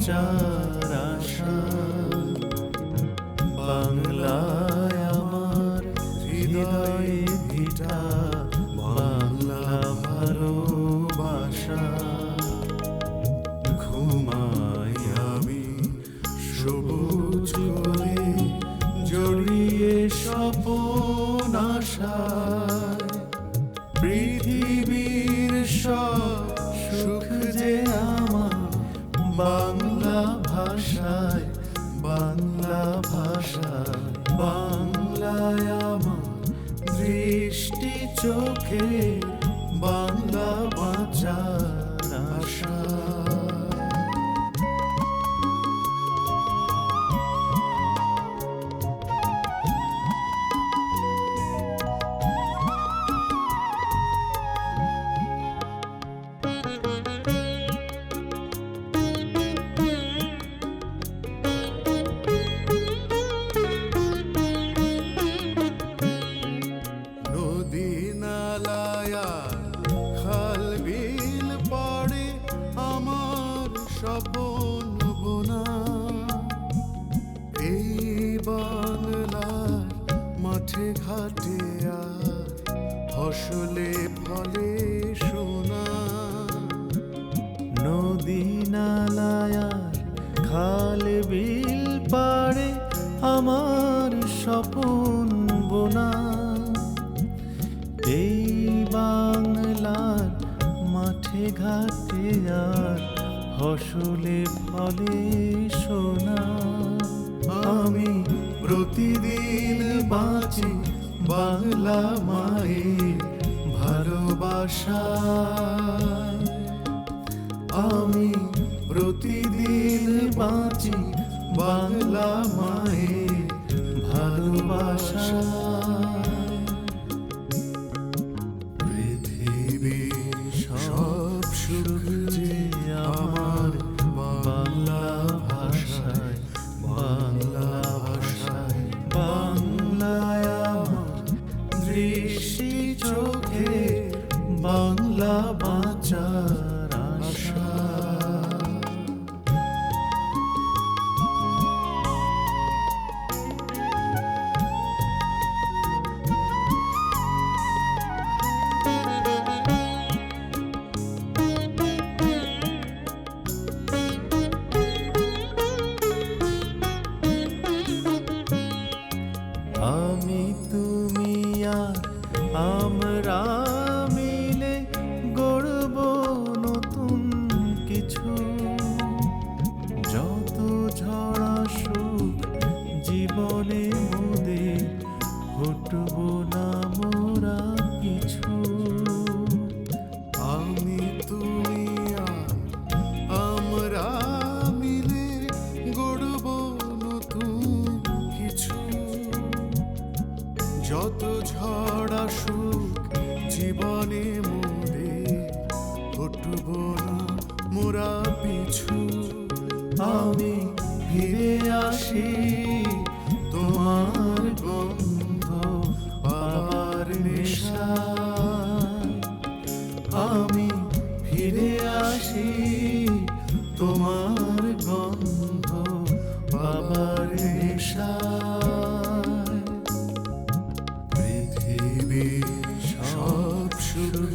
বাঁচার আশা। বাংলায় আমার হৃদয়ে ভিটা, বাংলা ভালোবাসা। ঘুমাই আমি সবুজ করে, জড়িয়ে স্বপন আশায়। পৃথিবীর সব সুখ যে আমার বাংলা ভাষায়, বাংলা ভাষায়। বাংলায় আমার দৃষ্টি চোখে, বাংলা বাঁচার আশা। নদী নালায় খাল বিল পড়ে আমার স্বপন বোনা। এই বাংলার মাঠে ঘাটে আর ফসলে ফলে সোনা। নদী নালায় খাল বিল পাড়ে আমার স্বপন বোনা। এই বাংলার মাঠে ঘাটে আর ফসলে ফলে সোনা। আমি প্রতিদিন বাঁচি বাংলা মায়ের ভালোবাসায়। আমি প্রতিদিন বাঁচি বাংলা মায়ের ভালোবাসায়। পৃথিবীর সব সুখ যে আমার বাংলা ভাষায়, বাংলা ভাষায়। বাংলায় আমার দৃষ্টি চোখে, বাংলা বাঁচার আশা। আমি তুমি আর আমরা মিলে গড়ব নতুন কিছু। যত ঝড় আসুক জীবনে মোদের, হটব না মোরা কিছু। আমি তুমি আর আমরা মিলে গড়ব নতুন কিছু। যত ঝড় আসুক জীবনে মোদের, হটব না মোরা পিছু। আমি ফিরে আসি তোমার গন্ধ পাবার নেশায়। আমি ফিরে আসি তোমার গন্ধ পাবার নেশায়। পৃথিবীর সব সুখ